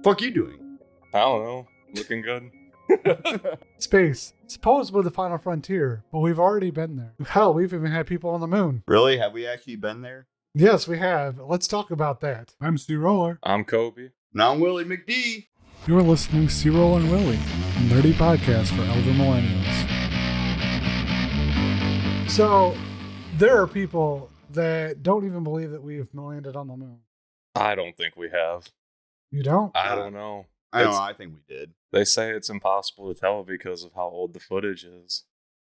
Fuck you doing? I don't know. Looking good. Space. Supposedly the final frontier, but we've already been there. Hell, we've even had people on the moon. Really? Have we actually been there? Yes, we have. Let's talk about that. I'm CRollur. I'm Koby. Now I'm Willie McD. You're listening to CRollur and Willy, a nerdy podcast for elder millennials. So, there are people that don't even believe that we've landed on the moon. I don't think we have. You don't? I don't know. I don't know. I think we did. They say it's impossible to tell because of how old the footage is.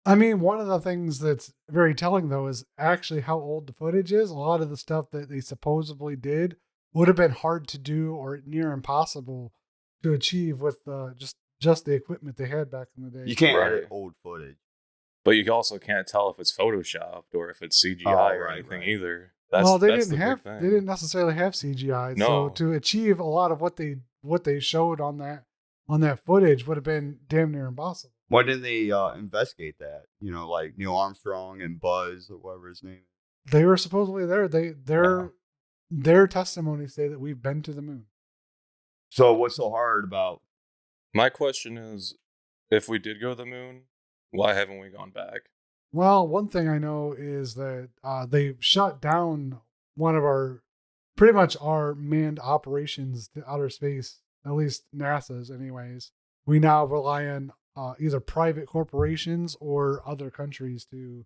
I mean, one of the things that's very telling, though, is actually how old the footage is. A lot of the stuff that they supposedly did would have been hard to do or near impossible to achieve with just the equipment they had back in the day. You can't Right. edit old footage. But you also can't tell if it's photoshopped or if it's CGI or anything either. That's well, they the didn't big thing. they didn't necessarily have CGI. No. So to achieve a lot of what they showed on that footage would have been damn near impossible. Why didn't they investigate that? You know, like Neil Armstrong and Buzz or whatever his name is. They were supposedly there. Their testimonies say that we've been to the moon. So what's so hard about? My question is, if we did go to the moon, why haven't we gone back? Well, one thing I know is that they shut down one of pretty much our manned operations to outer space, at least NASA's anyways. We now rely on either private corporations or other countries to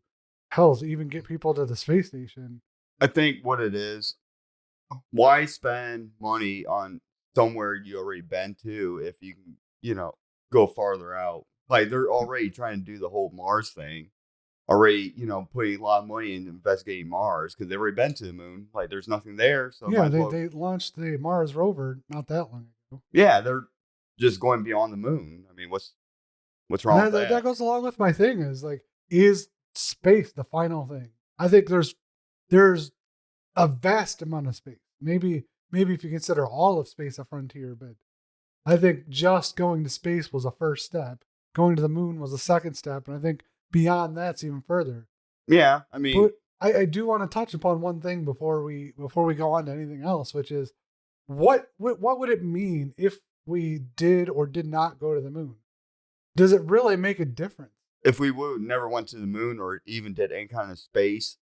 even get people to the space station. I think what it is, why spend money on somewhere you already been to if you can, go farther out? Like they're already trying to do the whole Mars thing. Already, putting a lot of money into investigating Mars because they've already been to the moon. Like there's nothing there. So yeah, they launched the Mars rover not that long ago. Yeah, they're just going beyond the moon. I mean, what's wrong with that? That goes along with my thing is space the final thing? I think there's a vast amount of space. Maybe if you consider all of space a frontier, but I think just going to space was a first step. Going to the moon was a second step, and I think beyond that's even further. Yeah, I mean, but I do want to touch upon one thing before we go on to anything else, which is what would it mean if we did or did not go to the moon? Does it really make a difference? If we never went to the moon or even did any kind of space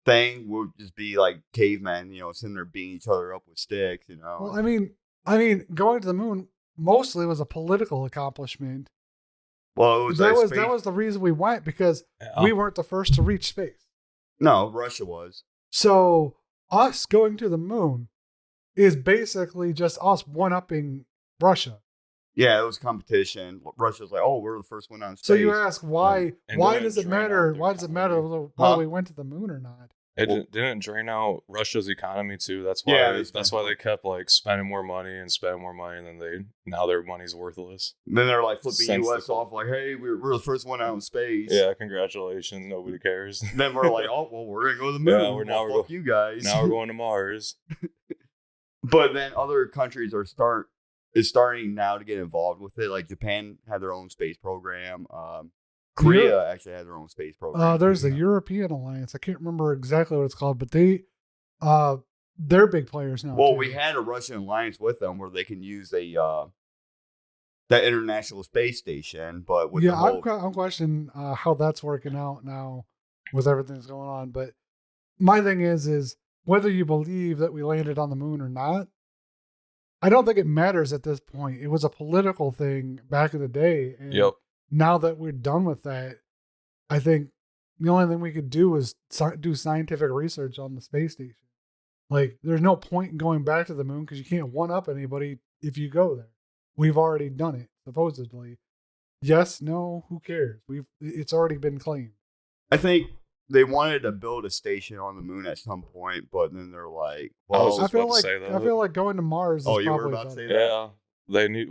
thing, we'd just be like cavemen, sitting there beating each other up with sticks, Well, I mean, going to the moon mostly was a political accomplishment. Well, that was the reason we went, because we weren't the first to reach space. No, Russia was. So us going to the moon is basically just us one-upping Russia. Yeah, it was competition. Russia's like, oh, we're the first one on space. So you ask why does it matter? Their Why does it matter whether we went to the moon or not? It didn't drain out Russia's economy too. That's why. That's why they kept spending more money, and then now their money's worthless. Then they're like flipping U.S. off, like, hey, we're the first one out in space. Yeah, congratulations. Nobody cares. Then we're like, oh, well, we're gonna go to the moon. Yeah, fuck you guys. Now we're going to Mars. But then other countries are starting now to get involved with it. Like Japan had their own space program. Korea actually had their own space program. There's the European Alliance. I can't remember exactly what it's called, but they're big players now. Well, too. we had a Russian alliance with them where they can use that International Space Station, but with I'm questioning how that's working out now with everything that's going on. But my thing is whether you believe that we landed on the moon or not, I don't think it matters at this point. It was a political thing back in the day. And Yep. Now that we're done with that, I think the only thing we could do is do scientific research on the space station. Like, there's no point in going back to the moon because you can't one-up anybody if you go there. We've already done it, supposedly. Yes, no, who cares? It's already been claimed. I think they wanted to build a station on the moon at some point, but then they're like, well, I feel like going to Mars is probably you were about to say that? Yeah. They need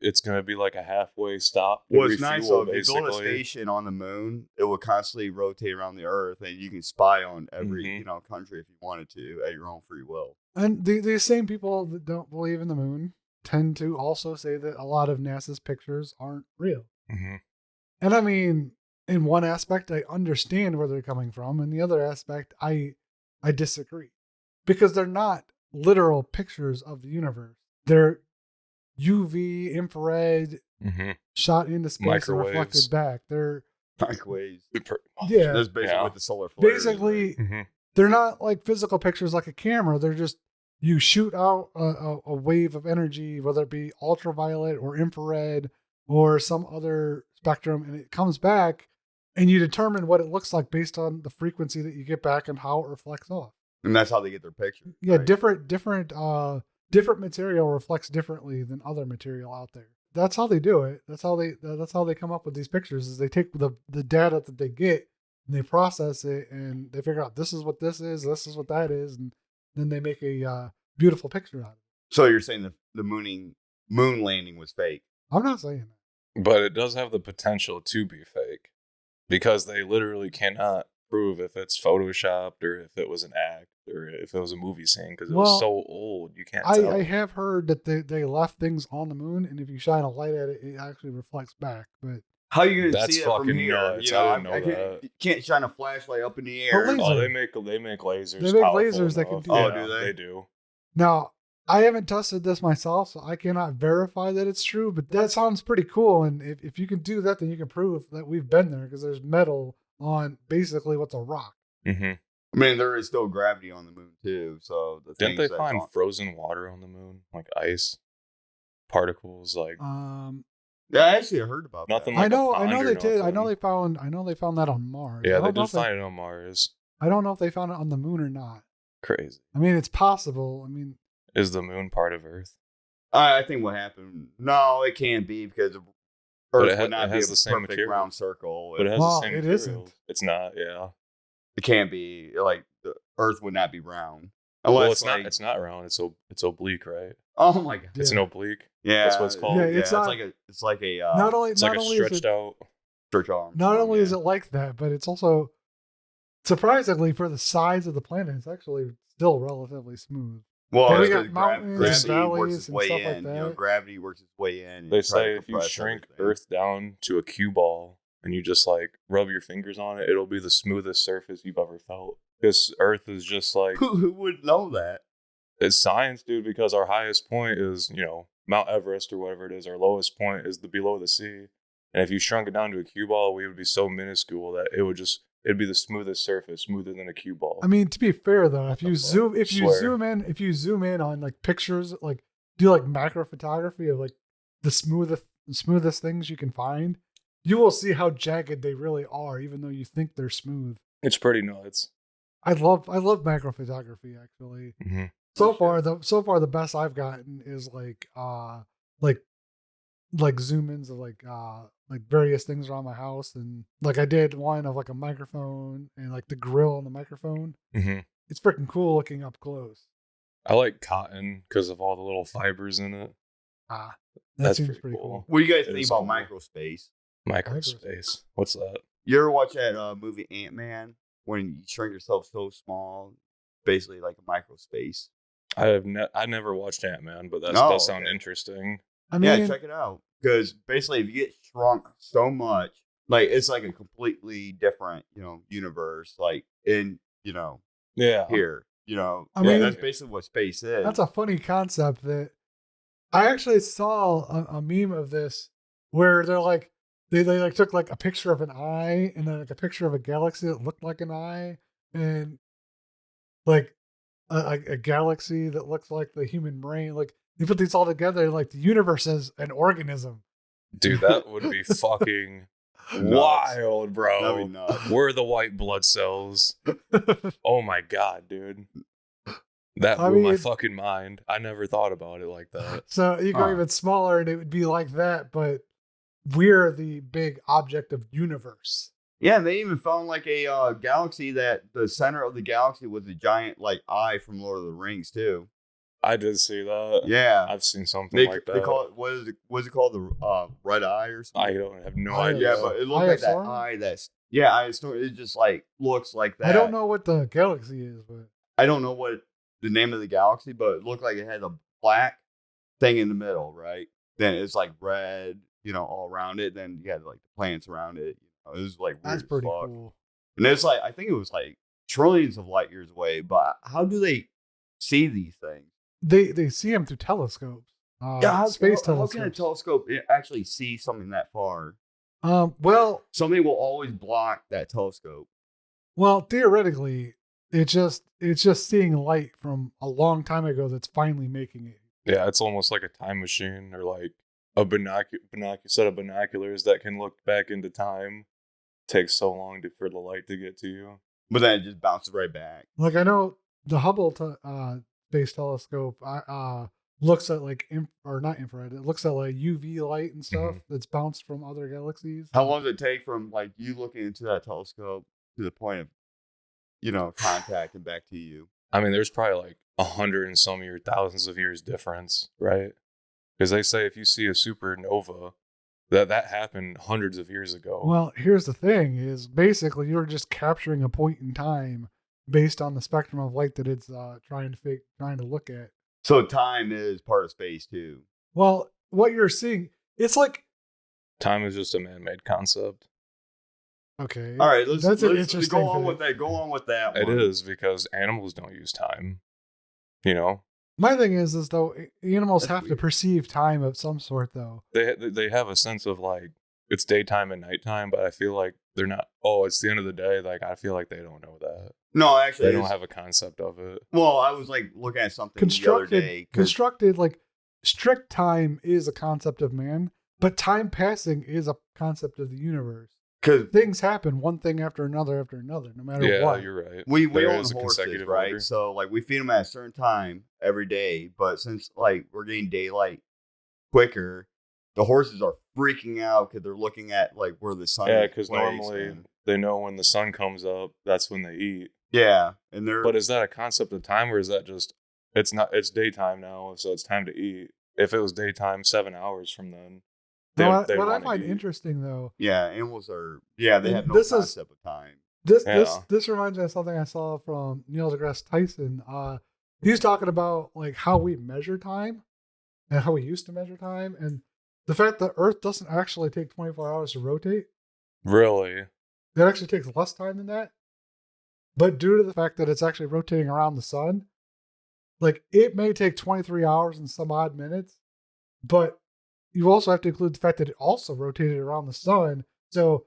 it's gonna be like a halfway stop. Well, it's nice though. If you build a station on the moon, it will constantly rotate around the Earth, and you can spy on every country if you wanted to at your own free will. And the same people that don't believe in the moon tend to also say that a lot of NASA's pictures aren't real. Mm-hmm. And I mean, in one aspect, I understand where they're coming from, and the other aspect, I disagree, because they're not literal pictures of the universe. They're UV, infrared, shot into space and reflected back. They're microwaves. Yeah, That's basically what the solar flare basically. is, right? They're not like physical pictures like a camera. They're just you shoot out a wave of energy, whether it be ultraviolet or infrared or some other spectrum, and it comes back, and you determine what it looks like based on the frequency that you get back and how it reflects off. And that's how they get their picture. Yeah, right? different material reflects differently than other material out there. That's how they do it. That's how they come up with these pictures. Is they take the data that they get and they process it and they figure out this is what this is what that is, and then they make a beautiful picture out of it. So you're saying the moon landing was fake? I'm not saying that, but it does have the potential to be fake because they literally cannot prove if it's photoshopped or if it was an act or if it was a movie scene because it was so old you can't tell. I have heard that they left things on the moon, and if you shine a light at it, it actually reflects back. But how are you gonna That's see it fucking from here? nuts. I didn't know I that. You can't shine a flashlight up in the air. laser. They make lasers. They make powerful lasers that enough. can do that. Yeah, Oh, do they? They do. Now, I haven't tested this myself, so I cannot verify that it's true, but that sounds pretty cool. And if you can do that, then you can prove that we've been there because there's metal on basically what's a rock. Mm-hmm. I mean, there is still gravity on the moon too. So didn't they find frozen water on the moon, like ice particles? Like, yeah, I actually heard about nothing. that. Like I know they did. I know they found that on Mars. Yeah, they did find it on Mars. I don't know if they found it on the moon or not. Crazy. I mean, it's possible. I mean, is the moon part of Earth? I think what happened. No, it can't be because Earth would not be a the same perfect material. round circle. But it has the same material. Isn't. It's not. Yeah. It can't be like the Earth would not be round. Unless it's not round. It's oblique, right? Oh my god! It's an oblique. Yeah, that's what it's called. Yeah, it's like a not only it's like a stretched out stretch arm. Not only is it like that, but it's also surprisingly for the size of the planet, it's actually still relatively smooth. Well, we got mountains, gravity valleys, works its and way stuff in. like that. Gravity works its way in. They say if you shrink Earth down to a cue ball and you just like rub your fingers on it, it'll be the smoothest surface you've ever felt. Because Earth is just like who would know that? It's science, dude. Because our highest point is Mount Everest or whatever it is. Our lowest point is below the sea. And if you shrunk it down to a cue ball, we would be so minuscule that it'd be the smoothest surface, smoother than a cue ball. I mean, to be fair though, if you zoom in on like pictures, like do like macro photography of like the smoothest things you can find, you will see how jagged they really are, even though you think they're smooth. It's pretty nuts. I love macro photography actually. Mm-hmm. So far the best I've gotten is like zoom ins of like various things around my house, and like I did one of like a microphone and like the grill on the microphone. Mm-hmm. It's freaking cool looking up close. I like cotton because of all the little fibers in it. That seems pretty cool. What do you guys think about microspace? Microspace. What's that? You ever watch that movie Ant-Man when you shrink yourself so small, basically like a microspace? I never watched Ant-Man, but that does sound interesting. I mean, yeah, check it out. Because basically, if you get shrunk so much, like it's like a completely different, universe. Like in, here, I mean, that's basically what space is. That's a funny concept. That I actually saw a meme of this where they're like they like took like a picture of an eye and then like a picture of a galaxy that looked like an eye and like a galaxy that looks like the human brain. Like you put these all together, and like the universe is an organism. Dude, that would be fucking wild, bro. That'd be nuts. We're the white blood cells. Oh my god, dude. That blew my fucking mind. I never thought about it like that. So you go even smaller and it would be like that, but we're the big object of universe. Yeah, and they even found like a galaxy that the center of the galaxy was a giant like eye from Lord of the Rings too. I did see that. Yeah, I've seen something like that. They call it what is it called? The red eye or something? I don't have no idea. Yeah, but it looked like that eye. It just like looks like that. I don't know what the galaxy is, but I don't know what the name of the galaxy, but it looked like it had a black thing in the middle, right? Then it's like red, all around it. Then you had like the planets around it. It was like weird. That's pretty cool. And it's like I think it was like trillions of light years away. But how do they see these things? They see them through telescopes. Yeah, space how can a telescopes. telescope actually see something that far? Well, Something will always block that telescope. theoretically, it's just seeing light from a long time ago that's finally making it. Yeah, it's almost like a time machine or like a set of binoculars that can look back into time. Takes so long for the light to get to you. But then it just bounces right back. Like I know the Hubble space telescope looks at like or not infrared. It looks at like UV light and stuff that's bounced from other galaxies. How long does it take from like you looking into that telescope to the point of, contact and back to you? I mean, there's probably like 100 and some years, thousands of years difference, right? Because they say if you see a supernova, that happened hundreds of years ago. Well, here's the thing: is basically you're just capturing a point in time based on the spectrum of light that it's trying to look at. So time is part of space too. Well, what you're seeing, it's like Time is just a man-made concept. okay. All right, let's interesting go on thing. with that. Go on with that. It one. is because animals don't use time. You know, My thing is though animals That's have to weird. perceive time of some sort though. they have a sense of like it's daytime and nighttime, but I feel like they're not. Oh, it's the end of the day. Like I feel like they don't know that. No, actually, They don't have a concept of it. Well, I was like looking at something the other day. Constructed like strict time is a concept of man, but time passing is a concept of the universe. Because Things happen one thing after another, no matter Yeah, what. you're right. we There own is a horses, consecutive right? order. So like we feed them at a certain time every day, but since like we're getting daylight quicker, the horses are freaking out because they're looking at like where the sun. Yeah, is because placed normally and- they know when the sun comes up, that's when they eat. yeah, and they're But is that a concept of time, or is that just it's daytime now, so it's time to eat? If it was daytime, 7 hours from then, Now, they what I wanna find eat. interesting though, yeah, animals are they And have no this is- concept of time. Yeah. this reminds me of something I saw from Neil deGrasse Tyson. He's talking about like how we measure time and how we used to measure time, and the fact that Earth doesn't actually take 24 hours to rotate. Really? It actually takes less time than that. But due to the fact that it's actually rotating around the sun, like it may take 23 hours and some odd minutes, but you also have to include the fact that it also rotated around the sun. So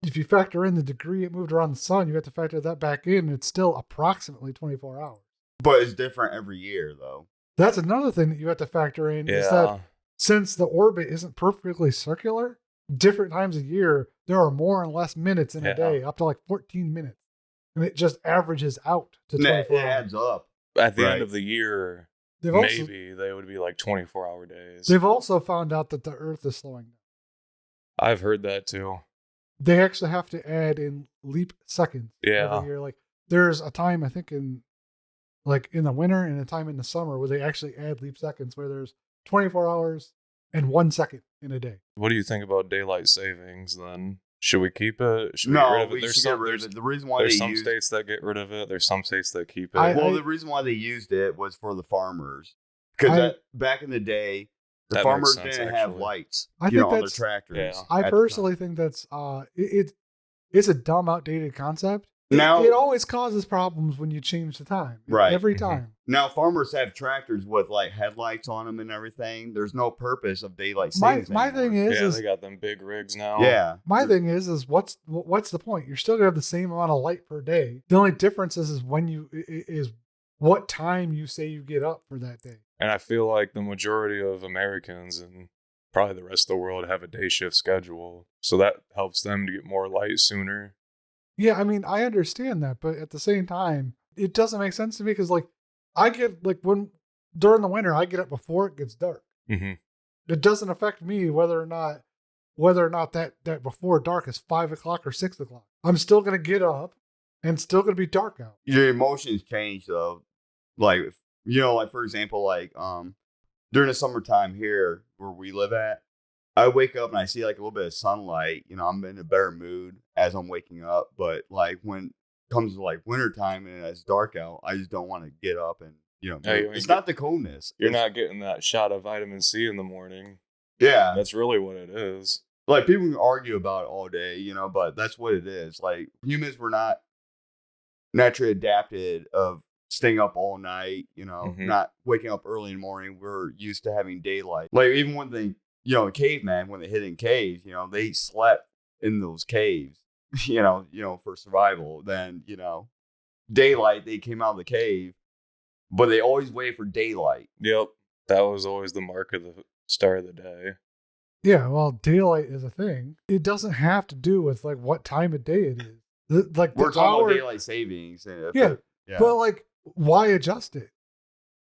if you factor in the degree it moved around the sun, you have to factor that back in. It's still approximately 24 hours. But it's different every year, though. That's another thing that you have to factor in is Yeah. that since the orbit isn't perfectly circular, different times a year, there are more and less minutes in Yeah. a day, up to like 14 minutes. And it just averages out to And it 24 hours. adds up. At the Right. end of the year, They've also, maybe they would be like 24-hour days. they've also found out that the Earth is slowing down. I've heard that too. They actually have to add in leap seconds Yeah. every year. Like there's a time I think in the winter and a time in the summer where they actually add leap seconds where there's 24 hours and 1 second in a day. What do you think about daylight savings then? Should we keep it? Should we get No, rid of it? we There's should some, get rid there's, of it. The reason why there's they some used states that get rid of it. There's some states that keep it. I- the reason why they used it was for the farmers, because back in the day, the That farmers makes sense, didn't have actually. lights, I on think their that's- tractors. Yeah. I at the personally think that's it's a dumb, outdated concept. Now- it always causes problems when you change the time. Right. Every Mhm. time. Now farmers have tractors with like headlights on them and everything. There's no purpose of daylight My savings. my thing anymore. Yeah, is they got them big rigs now. yeah, my thing is what's the point? You're still gonna have the same amount of light per day. The only difference is when is what time you say you get up for that day. And I feel like the majority of Americans and probably the rest of the world have a day shift schedule. So that helps them to get more light sooner. Yeah, I mean, I understand that, but at the same time, it doesn't make sense to me because, like, I get like when during the winter, I get up before it gets dark. Mm-hmm. It doesn't affect me whether or not that before dark is 5 o'clock or 6 o'clock. I'm still gonna get up, and still gonna be dark out. your emotions change though. Like like for example, like during the summertime here where we live at, I wake up and I see like a little bit of sunlight. I'm in a better mood as I'm waking up. But like when it comes to like wintertime and it's dark out, I just don't want to get up and Hey, move. It's not the coldness. You're It's- not getting that shot of vitamin C in the morning. Yeah. That's really what it is. Like people can argue about it all day, but that's what it is. Like humans were not naturally adapted of staying up all night, Mhm. not waking up early in the morning. We're used to having daylight. Like even when they, caveman, when they hid in caves, they slept in those caves, for survival. Then, daylight, they came out of the cave, but they always wait for daylight. Yep. That was always the mark of the start of the day. Yeah, well, daylight is a thing. It doesn't have to do with like what time of day it is. Like We're the talking hour, about daylight savings. And yeah. But like, why adjust it?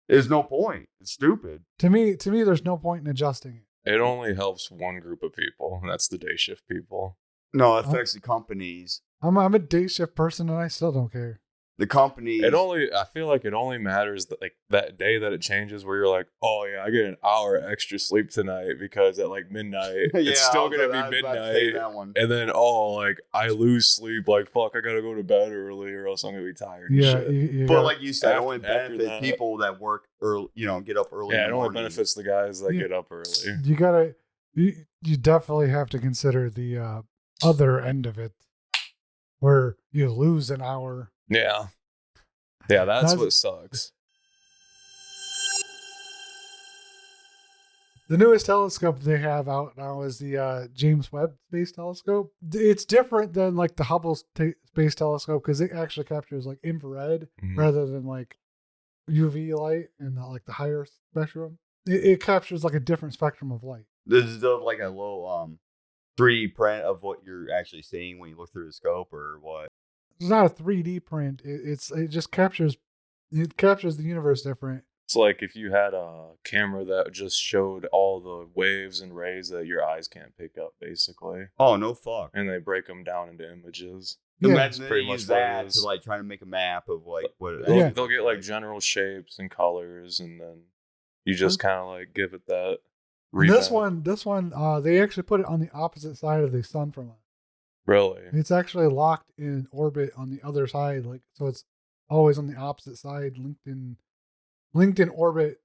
There's no point. It's stupid. To me, there's no point in adjusting it. It only helps one group of people, and that's the day shift people. No, it affects the companies. I'm a day shift person, and I still don't care. The companies. I feel like it only matters that like that day that it changes, where you're like, oh yeah, I get an hour extra sleep tonight because at like midnight it's still gonna be midnight, and then like I lose sleep, like fuck, I gotta go to bed early or else I'm gonna be tired. Yeah, and shit. But like you said, it only benefits people that work early, get up early. Yeah, it only benefits the guys that get up early. You definitely have to consider the other end of it, where you lose an hour. Yeah, that's what sucks. The newest telescope they have out now is the James Webb Space Telescope. It's different than like the Hubble Space Telescope because it actually captures like infrared rather than like UV light and like the higher spectrum. It captures like a different spectrum of light. This is like a little 3D print of what you're actually seeing when you look through the scope, or what? It's not a 3D print. It just captures the universe different. It's like if you had a camera that just showed all the waves and rays that your eyes can't pick up, basically. Oh, no fuck. And they break them down into images. Yeah. Imagine they use that to like try to make a map of like what it is. They'll get like general shapes and colors, and then you just kind of like give it that. This one, they actually put it on the opposite side of the sun from us. Really? It's actually locked in orbit on the other side, like so it's always on the opposite side, linked in orbit.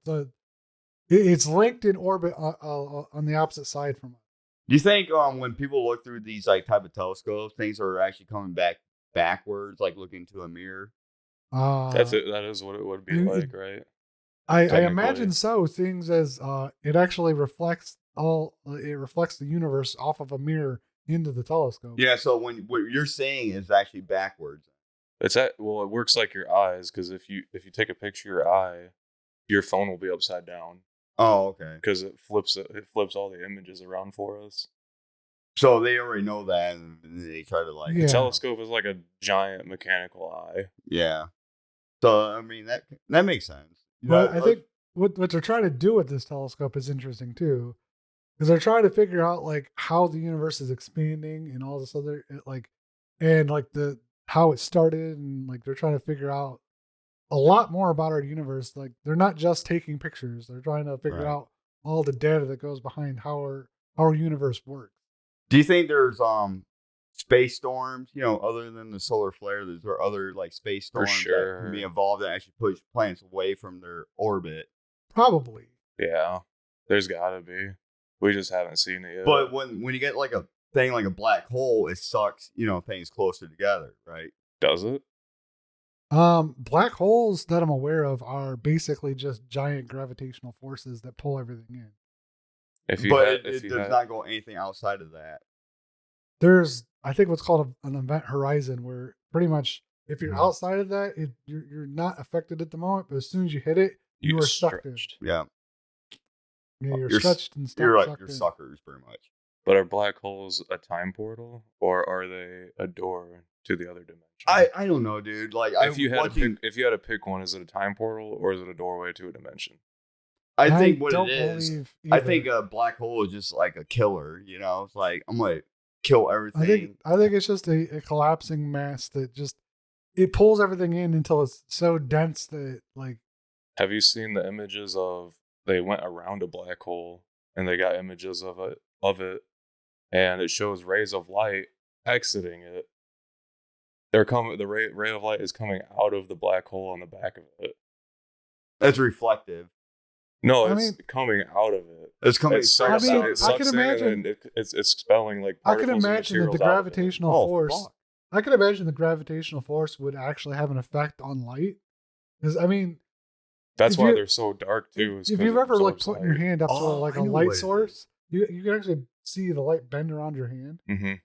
It's linked in orbit on the opposite side from us. Do you think when people look through these like type of telescopes, things are actually coming backwards, like looking into a mirror? That's it. That is what it would be like, right? I imagine so. Things as it actually reflects the universe off of a mirror into the telescope. Yeah, so what you're seeing is actually backwards. It works like your eyes, because if you take a picture of your eye, your phone will be upside down. Oh, okay. Because it flips all the images around for us. So they already know that, and they try to like. The telescope is like a giant mechanical eye. Yeah. So I mean that makes sense. But I think what they're trying to do with this telescope is interesting too, because they're trying to figure out like how the universe is expanding and all this other how it started, and like they're trying to figure out a lot more about our universe. Like they're not just taking pictures; they're trying to figure out all the data that goes behind how our universe works. Do you think there's space storms, other than the solar flare, there are other like space storms that can be involved that actually push planets away from their orbit? Probably. Yeah, there's gotta be. We just haven't seen it yet. But when you get like a thing like a black hole, it sucks, things closer together, right? Does it? Black holes that I'm aware of are basically just giant gravitational forces that pull everything in. It does not go anything outside of that. There's, I think, what's called an event horizon, where pretty much if you're outside of that, you're not affected at the moment, but as soon as you hit it, you are stuck there. Yeah. Yeah, you're stretched and stuck. You're suckers, pretty much. But are black holes a time portal, or are they a door to the other dimension? I don't know, dude. Like, if you had to pick one, is it a time portal or is it a doorway to a dimension? I think what it is, I think a black hole is just like a killer. It's like I'm gonna kill everything. I think it's just a collapsing mass that just it pulls everything in until it's so dense that like. Have you seen the images of they went around a black hole and they got images of it, and it shows rays of light exiting it. The ray of light is coming out of the black hole on the back of it. That's reflective. No, it's coming out of it. It's coming. I can imagine it's expelling like. I can imagine that the gravitational force. I can imagine the gravitational force would actually have an effect on light, Because I mean, That's if why you- they're so dark too. is if 'cause you've it ever like absorbs putting your light. hand up to Oh, like I a know light what it source, you can actually see the light bend around your hand. Mhm.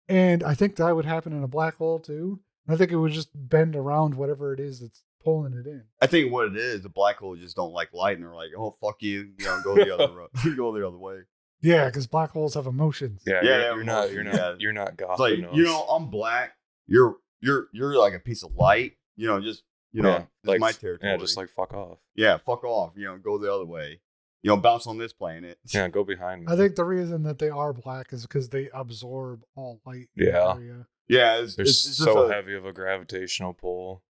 And I think that would happen in a black hole too. I think it would just bend around whatever it is that's pulling it in. I think what it is, the black hole just don't like light, and they're like, oh fuck you, go the other go the other way. Yeah, because black holes have emotions. Yeah, Yeah, they have you're not emotions, yeah. you're not goth It's like enough. I'm black. You're like a piece of light. Just yeah, this is my territory. Yeah, just like fuck off. Yeah, fuck off. Go the other way. Bounce on this planet. Yeah, go behind me. I think the reason that they are black is because they absorb all light in the Yeah. area. Yeah, They're it's just so heavy of a gravitational pull.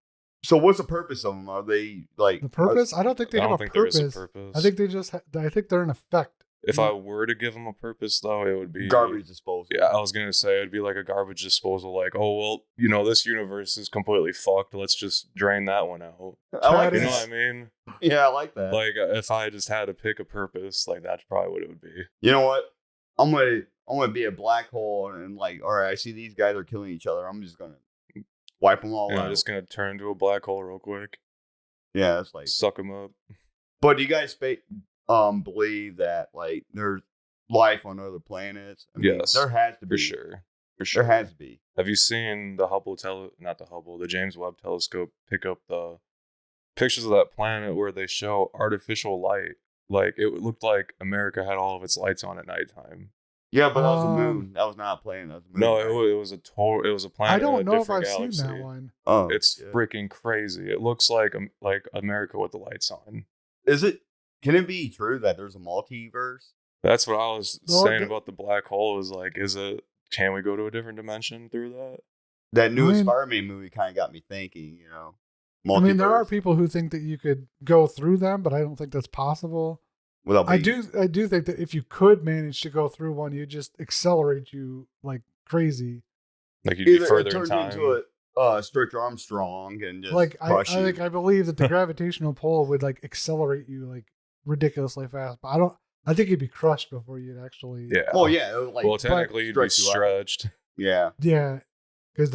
So what's the purpose of them? Are they like The purpose? I don't think they I have don't a think there purpose. is a purpose. I think they just. I think they're an effect. If I were to give them a purpose, though, it would be garbage disposal? Yeah, I was gonna say it'd be like a garbage disposal. Like, oh well, this universe is completely fucked. Let's just drain that one out. I like You that. know what I mean? Yeah, I like that. Like, if I just had to pick a purpose, like that's probably what it would be. You know what? I'm gonna be a black hole and like, all right, I see these guys are killing each other. I'm just gonna wipe them all Yeah, out. just gonna turn into a black hole real quick. Yeah, it's like. Suck them up. But do you guys believe that like there's life on other planets? I mean, Yes, there has to be. For sure. For sure. There has to be. Have you seen the James Webb Telescope pick up the pictures of that planet where they show artificial light? Like, it looked like America had all of its lights on at nighttime. Yeah, but that was a moon. That was not a planet. That was a moon. No, right? it was a planet. I don't in a know if different I've galaxy. seen that one. Oh, It's yeah. freaking crazy. It looks like America with the lights on. Is it? Can it be true that there's a multiverse? That's what I was Well, saying about the black hole. Is like, can we go to a different dimension through that? That newest I mean- Spider-Man movie kind of got me thinking. I mean, there are multiverse people who think that you could go through them, but I don't think that's possible. without I being- do think that if you could manage to go through one, you just accelerate you like crazy. Like you'd be Either further it in turns time. into a Strict Armstrong and just Like I crush you. I believe that the gravitational pull would like accelerate you like ridiculously fast. But I think you'd be crushed before you'd actually. Yeah. Well, yeah, it would, like well, technically, you'd be stretch you out. stretched. Yeah, Yeah. Because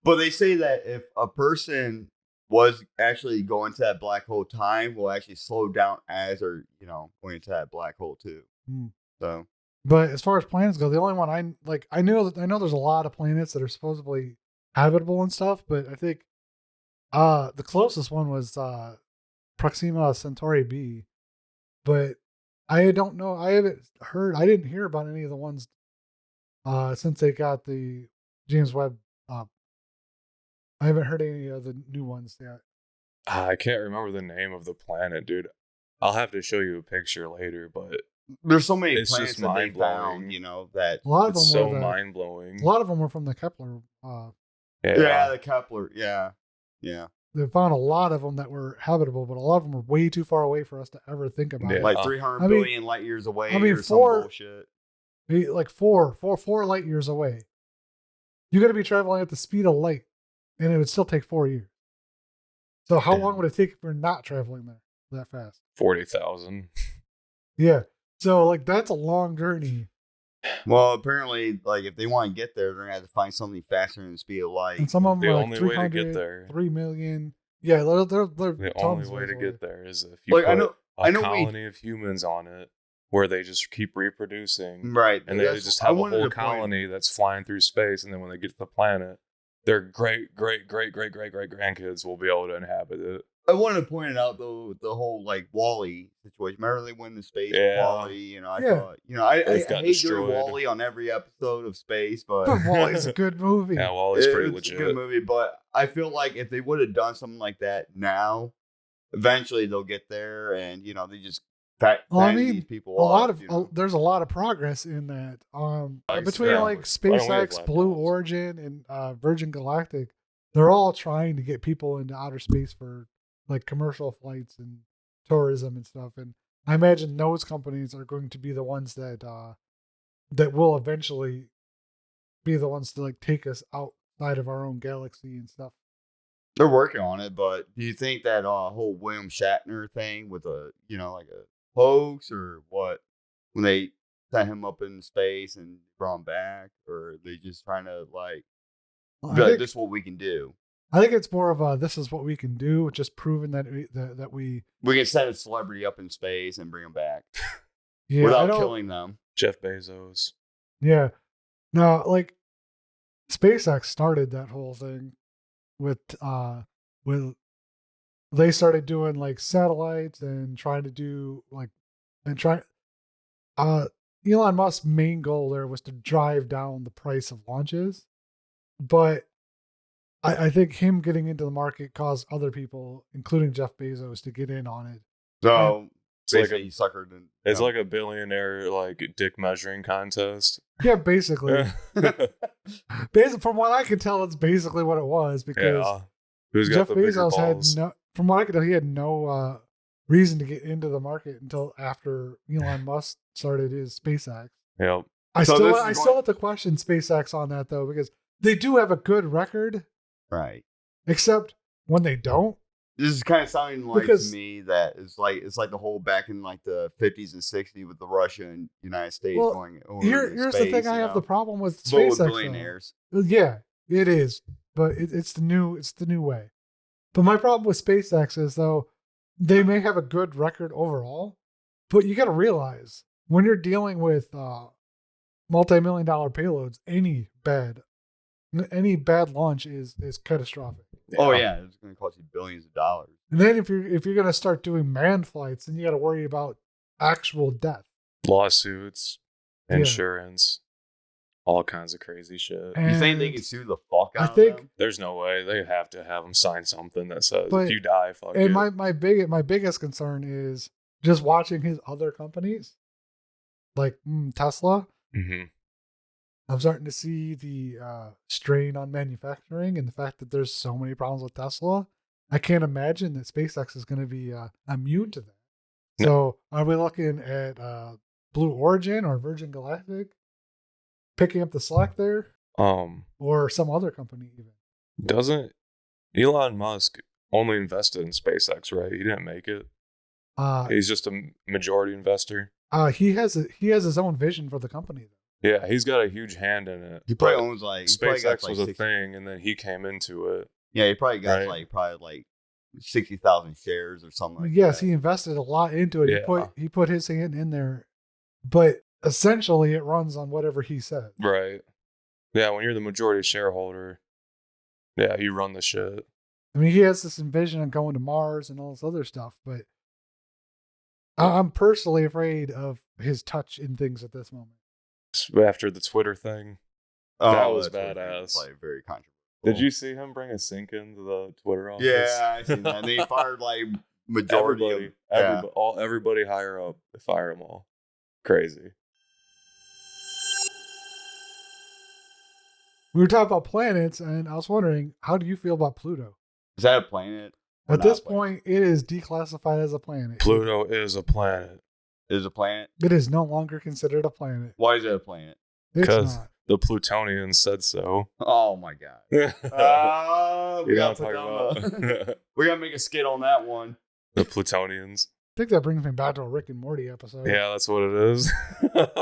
but they say that if a person was actually going to that black hole, time will actually slow down as they're going into that black hole too. Hmm. So But as far as planets go, the only one I know there's a lot of planets that are supposedly habitable and stuff, but I think the closest one was Proxima Centauri B. But I don't know. I didn't hear about any of the ones since they got the James Webb. I haven't heard any of the new ones yet. I can't remember the name of the planet, dude. I'll have to show you a picture later, but there's so many It's planets just that they mind-blowing. found, that A lot of it's them so were mind blowing. a lot of them were from the Kepler. yeah, the Kepler, yeah. They found a lot of them that were habitable, but a lot of them were way too far away for us to ever think about Yeah. it. Like 300 I mean- billion light years away I mean, or some four- bullshit. Like four light years away. You got to be traveling at the speed of light, and it would still take 4 years. So how Yeah. long would it take if we're not traveling there that fast? 40,000. Yeah. So like that's a long journey, Well, apparently, like if they want to get there, they're gonna have to find something faster than the speed of light. and some of them The are like only way to get 300, there. 3 million. Yeah, they're The only tons way to away. get there is if you Like, I put know- a I know we- colony of humans on it, where they just keep reproducing, Right, and they that's- just I have a wanted whole to point- colony that's flying through space, and then when they get to the planet, their great grandkids will be able to inhabit it. I wanted to point it out though, the whole like Wally situation. Remember they went into space with Yeah. Wally? I Yeah. thought, I Both got hate destroyed. doing Wally on every episode of Space, but But Wally's a good movie. Yeah, Wally's pretty it's legit. a good movie. But I feel like if they would have done something like that now, eventually they'll get there, and they just Well, I fatten mean, these people a lot up, of there's a lot of progress in that. Like, Between yeah, like why don't we have SpaceX, laptops? Blue Origin, and Virgin Galactic, they're all trying to get people into outer space for like commercial flights and tourism and stuff. And I imagine those companies are going to be the ones that will eventually be the ones to like take us outside of our own galaxy and stuff. They're working on it, but do you think that whole William Shatner thing with like a hoax or what? When they sent him up in space and brought him back, or are they just trying to like, I be like, think, this is what we can do? I think it's more of a this is what we can do, just proving that we can send a celebrity up in space and bring them back yeah, without killing them. Jeff Bezos. Yeah. No, like SpaceX started that whole thing with they started doing like satellites and trying to do like and try Elon Musk's main goal there was to drive down the price of launches. But I think him getting into the market caused other people, including Jeff Bezos, to get in on it. So It's like basically, he suckered. It's like a billionaire like dick measuring contest. Yeah, basically. From what I could tell, it's basically what it was because Who's got Jeff the bigger Bezos had balls? from what I could tell, he had no reason to get into the market until after Elon Musk started his SpaceX. Yep. I still have to question SpaceX on that though, because they do have a good record, right? Except when they don't. This is kind of sounding like to me that it's like the whole back in like the 50s and 60s with the Russia and United States going over. Here's space, the thing: I have the problem with but SpaceX. With billionaires. Yeah, it is, but it's the new way. But my problem with SpaceX is though they may have a good record overall, but you got to realize when you're dealing with multi-million-dollar payloads, any bad launch is catastrophic. Oh yeah, it's going to cost you billions of dollars. And then if you're going to start doing manned flights, then you got to worry about actual death, lawsuits, insurance, all kinds of crazy shit. And you think they can sue the fuck out of them? There's no way. They have to have them sign something that says if you die, fuck it. And my biggest concern is just watching his other companies, like Tesla. Mm-hmm. I'm starting to see the strain on manufacturing and the fact that there's so many problems with Tesla. I can't imagine that SpaceX is going to be immune to that. No. So are we looking at Blue Origin or Virgin Galactic picking up the slack there? Or some other company even? Doesn't Elon Musk only invested in SpaceX, right? He didn't make it. He's just a majority investor. He has his own vision for the company though. Yeah, he's got a huge hand in it. He probably owns like SpaceX was a thing, and then he came into it. Yeah, he probably got like 60,000 shares or something. Like yes, that. He invested a lot into it. Yeah. He put his hand in there, but essentially it runs on whatever he said. Right. Yeah, when you're the majority shareholder, yeah, you run the shit. I mean, he has this vision of going to Mars and all this other stuff, but I'm personally afraid of his touch in things at this moment. After the Twitter thing, that was badass. Like very controversial. Did you see him bring a sink into the Twitter office? Yeah, I seen that. And they fired like majority everybody higher up. They fire them all. Crazy. We were talking about planets, and I was wondering, how do you feel about Pluto? Is that a planet? At this point, it is declassified as a planet. Pluto is a planet. It is a planet? It is no longer considered a planet. Why is it a planet? Because the Plutonians said so. Oh my god. We gotta make a skit on that one. The Plutonians. I think that brings me back to a Rick and Morty episode. Yeah, that's what it is. I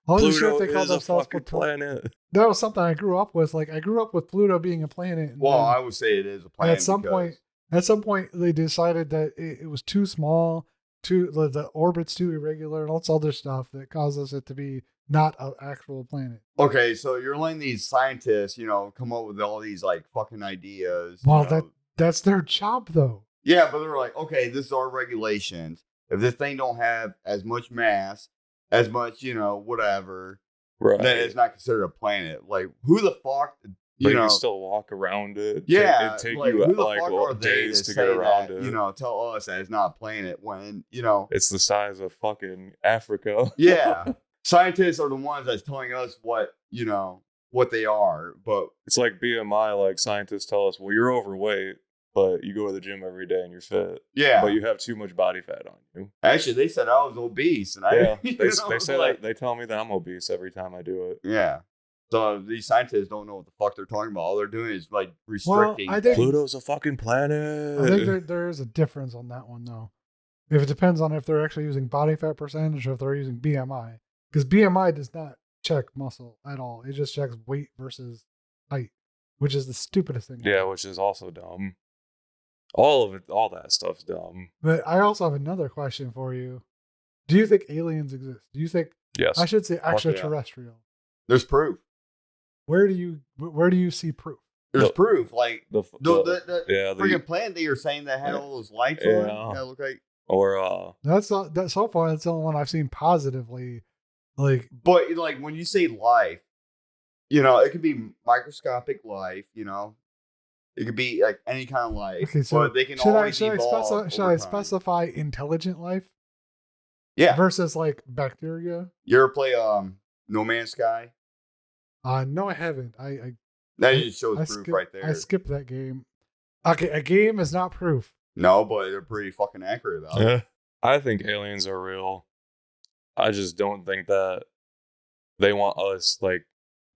wasn't sure if they called themselves a planet. That was something I grew up with. Like I grew up with Pluto being a planet. And well, I would say it is a planet. At some point, they decided that it was too small, the orbit's too irregular, and all this other stuff that causes it to be not an actual planet. Okay, so you're letting these scientists, come up with all these like fucking ideas. Well, that's their job, though. Yeah, but they're like, okay, this is our regulations. If this thing don't have as much mass, as much, whatever, right, then it's not considered a planet. Like, who the fuck? You can still walk around it. Yeah, it'd take like, you who the like fuck are days they to get around that, it. Tell us that it's not a planet when it's the size of fucking Africa. Yeah, scientists are the ones that's telling us what they are. But it's like BMI. Like scientists tell us, well, you're overweight, but you go to the gym every day and you're fit. Yeah, but you have too much body fat on you. Actually, they said I was obese, and they say like, they tell me that I'm obese every time I do it. Yeah. So these scientists don't know what the fuck they're talking about. All they're doing is like restricting. Well, I think Pluto's a fucking planet. I think there is a difference on that one though. If it depends on if they're actually using body fat percentage or if they're using BMI, because BMI does not check muscle at all. It just checks weight versus height. which is the stupidest thing. Yeah, which is also dumb. All of it, all that stuff's dumb. But I also have another question for you. Do you think aliens exist? Do you think, Yes. I should say yeah. extraterrestrial? There's proof. Where do you see proof? There's proof. Like The freaking planet that you're saying that had all those lights on. That look like. Or That's not that so far. That's the only one I've seen positively. Like, but like when you say life, you know, it could be microscopic life. You know, it could be like any kind of life. okay, so but they can always evolve. should I specify intelligent life? Yeah. Versus like bacteria. You ever play No Man's Sky? No, I haven't. That just shows proof right there. I skipped that game. Okay, a game is not proof. No, but they're pretty fucking accurate about it. I think aliens are real. I just don't think that they want us, like,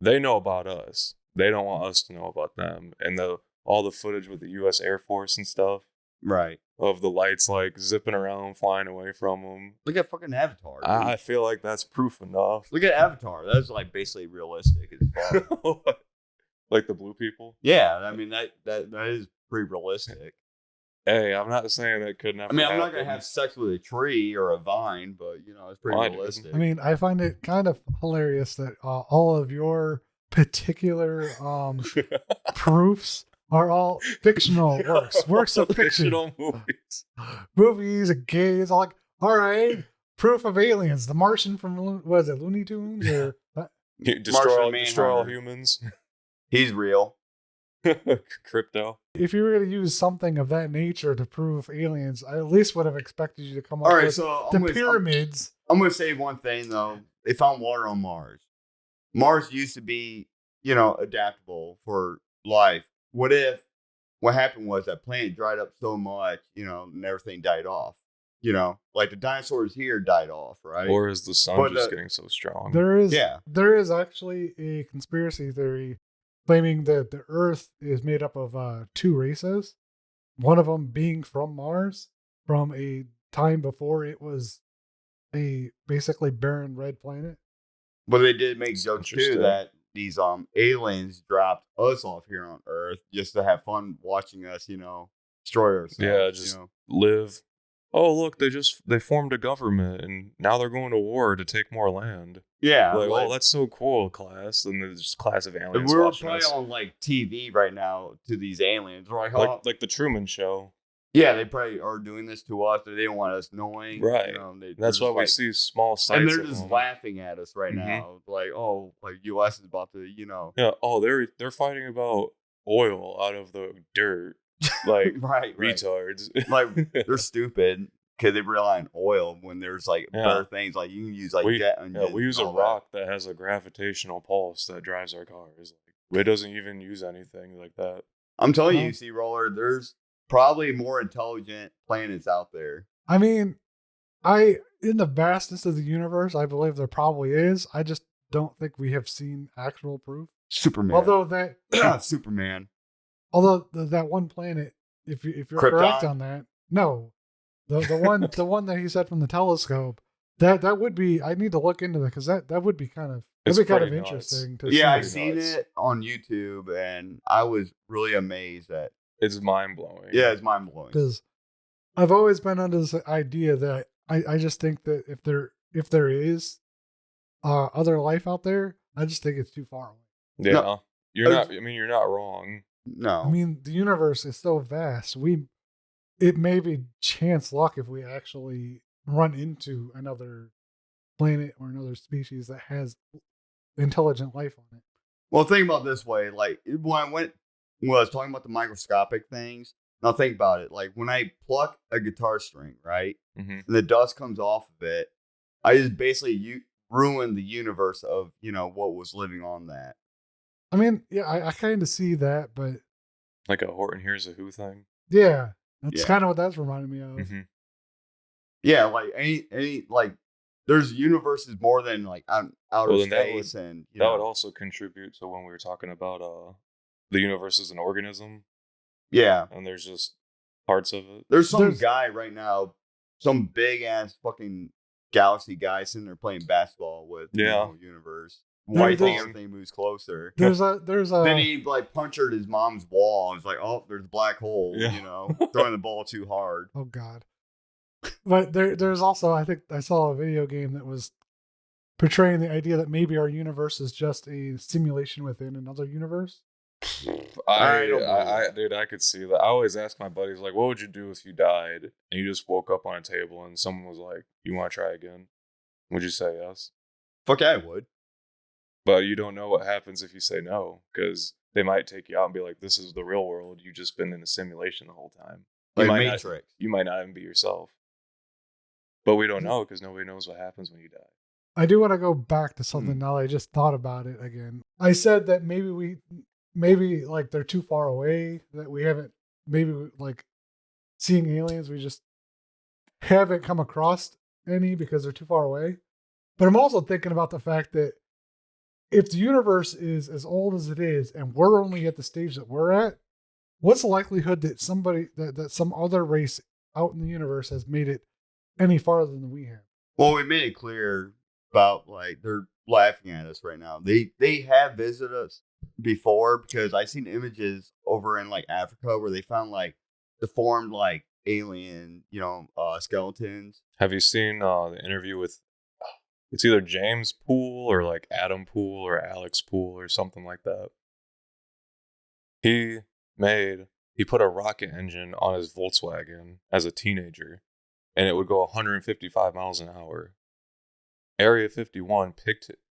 they know about us. They don't want us to know about them. And all the footage with the U.S. Air Force and stuff. Right. Of the lights, like, zipping around, flying away from them. Look at fucking Avatar. I feel like that's proof enough. Look at Avatar. That's, like, basically realistic as fuck. Like the blue people? Yeah, I mean, that is pretty realistic. Hey, I'm not saying that could never I mean, I'm happen. not going to have sex with a tree or a vine, but, you know, it's pretty realistic. I mean, I find it kind of hilarious that all of your particular proofs are all fictional works of fiction. Fictional Movies and games. All like, all right, proof of aliens. The Martian from, what is it, Looney Tunes? Or destroy all humans. He's real. Crypto. If you were going to use something of that nature to prove aliens, I at least would have expected you to come up with the pyramids. I'm going to say one thing, though. They found water on Mars. Mars used to be, you know, adaptable for life. What happened was that planet dried up so much, you know, and everything died off. You know, like the dinosaurs here died off, right? Or is the sun just getting so strong? There is actually a conspiracy theory claiming that the Earth is made up of two races, one of them being from Mars, from a time before it was a basically barren red planet. But they did make jokes too that these aliens dropped us off here on Earth just to have fun watching us, you know, destroy ourselves. Yeah, just live. Oh, look, they formed a government and now they're going to war to take more land. Yeah. Like, oh, that's so cool, class. And there's just class of aliens. We're probably on like TV right now to these aliens. We're like the Truman Show. Yeah, they probably are doing this to us. They don't want us knowing. Right. You know, that's why we see small sites. And they're just laughing at us right now. Like, oh, like U.S. is about to, you know. Yeah. Oh, they're fighting about oil out of the dirt. Like, right. Retards. Like, they're stupid because they rely on oil when there's like better things. Like, you can use like jet engines. Yeah, we use a rock that has a gravitational pulse that drives our cars. Like, it doesn't even use anything like that. I'm telling you, CRollur, there's probably more intelligent planets out there. I mean, in the vastness of the universe, I believe there probably is. I just don't think we have seen actual proof. Superman. Although that Superman. Although that one planet, if you're Krypton? correct on that, no, the one that he said from the telescope, that would be. I need to look into that because that would be kind of interesting to see. I've seen it on YouTube and I was really amazed at. It's mind blowing. Yeah, it's mind blowing. Because I've always been under this idea that I just think that if there is other life out there, I just think it's too far away. Yeah, no, you're not. I mean, you're not wrong. No, I mean the universe is so vast. It may be chance luck if we actually run into another planet or another species that has intelligent life on it. Well, think about it this way. Like when I was talking about the microscopic things. Now think about it. Like when I pluck a guitar string, right, and the dust comes off of it, I just basically ruin the universe of what was living on that. I mean, yeah, I kind of see that, but like a Horton Hears a Who thing. Yeah, that's kind of what that's reminding me of. Mm-hmm. Yeah, like any like there's universes more than like outer space, and that would also contribute to when we were talking about the universe as an organism. Yeah, and there's just parts of it. There's some guy right now, some big ass fucking galaxy guy sitting there playing basketball with universe White thing, there's- everything moves closer. There's a Then he like punctured his mom's ball. It's like, oh, there's a black hole. Yeah. You know, throwing the ball too hard. oh god. But there's also, I think I saw a video game that was portraying the idea that maybe our universe is just a simulation within another universe. Dude, I could see that. I always ask my buddies, like, what would you do if you died and you just woke up on a table and someone was like, you want to try again? Would you say yes? Fuck, I would. But you don't know what happens if you say no, because they might take you out and be like, this is the real world. You've just been in a simulation the whole time. Like might Matrix. You might not even be yourself. But we don't know because nobody knows what happens when you die. I do want to go back to something now that I just thought about it again. I said that maybe like they're too far away, that we haven't, maybe like seeing aliens, we just haven't come across any because they're too far away. But I'm also thinking about the fact that if the universe is as old as it is and we're only at the stage that we're at, what's the likelihood that that some other race out in the universe has made it any farther than we have? Well, we made it clear about like they're laughing at us right now. They have visited us before because I seen images over in like Africa where they found like deformed like alien, skeletons. Have you seen the interview with, it's either James Poole or like Adam Poole or Alex Poole or something like that? He put a rocket engine on his Volkswagen as a teenager, and it would go 155 miles an hour. Area 51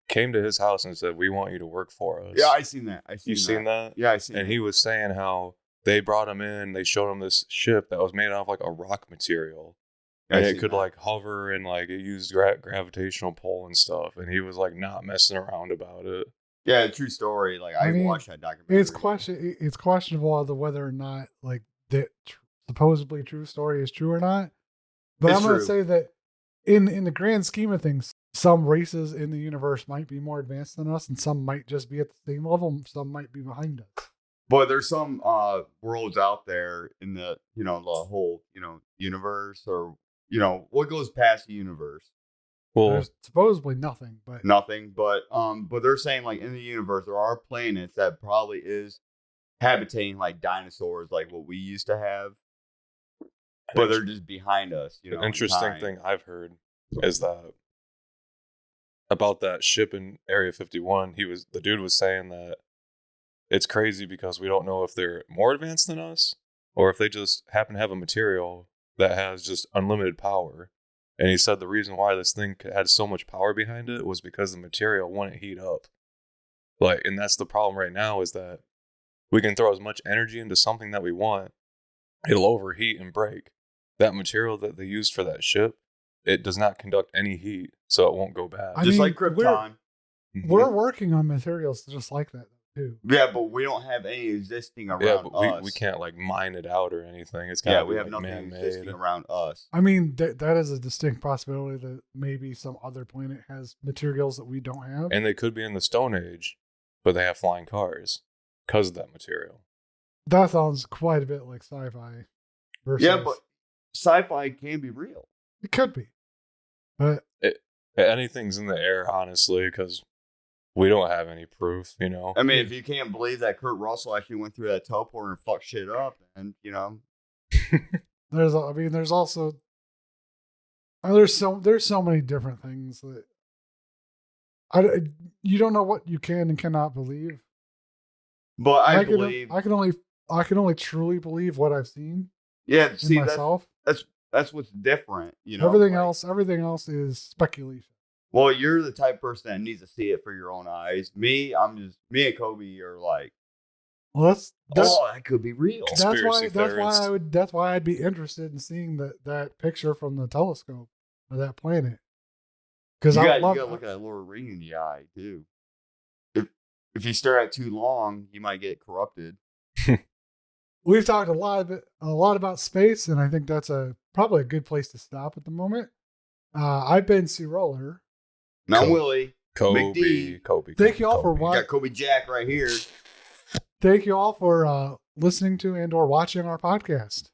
came to his house and said, "We want you to work for us." Yeah, I seen that. You seen that? Yeah, I seen. And he was saying how they brought him in. They showed him this ship that was made out of like a rock material, and it could like hover and like it used gravitational pull and stuff. And he was like not messing around about it. Yeah, true story. Like I mean, watched that documentary. It's questionable whether or not like that supposedly true story is true or not. But It's I'm going to true. say that in the grand scheme of things, some races in the universe might be more advanced than us, and some might just be at the same level, and some might be behind us. But there's some worlds out there in the the whole universe, or what goes past the universe. Well, There's supposedly nothing, but Nothing, but they're saying like in the universe there are planets that probably is habitating like dinosaurs, like what we used to have, but they're just behind us. an interesting thing I've heard is that about that ship in Area 51, the dude was saying that it's crazy because we don't know if they're more advanced than us or if they just happen to have a material that has just unlimited power. And he said the reason why this thing had so much power behind it was because the material wouldn't heat up. And that's the problem right now, is that we can throw as much energy into something that we want, it'll overheat and break. That material that they used for that ship, it does not conduct any heat, so it won't go bad. just like Krypton. We're working on materials just like that too. Yeah, but we don't have any existing around Yeah, but us. we can't like mine it out or anything. It's gotta we be have like nothing man-made. existing around us. I mean, that is a distinct possibility that maybe some other planet has materials that we don't have. And they could be in the Stone Age, but they have flying cars because of that material. That sounds quite a bit like sci-fi. Versus, Yeah, but sci-fi can be real. it could be. But Anything's in the air, honestly, because we don't have any proof, I mean, if you can't believe that Kurt Russell actually went through that teleport and fucked shit up, and there's also there's so many different things that you don't know what you can and cannot believe. but I can believe, I can only truly believe what I've seen yeah. in See, myself. that's what's different, Everything like- everything else is speculation. Well, you're the type of person that needs to see it for your own eyes. Me and Koby are like, Well, that could be real. Conspiracy that's why I'd be interested in seeing that picture from the telescope of that planet. Because You I got love to look at that little ring in the eye too. If you stare at it too long, you might get corrupted. We've talked a lot about space, and I think that's probably a good place to stop at the moment. I've been CRollur. Now, Willy, Koby. Thank you all for you watching. got Koby Jack right here. Thank you all for listening to and or watching our podcast.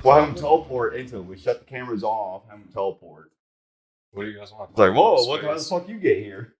We'll have them teleport into it. We shut the cameras off, have them teleport. What do you guys want? It's like, whoa, Space. what the fuck you get here?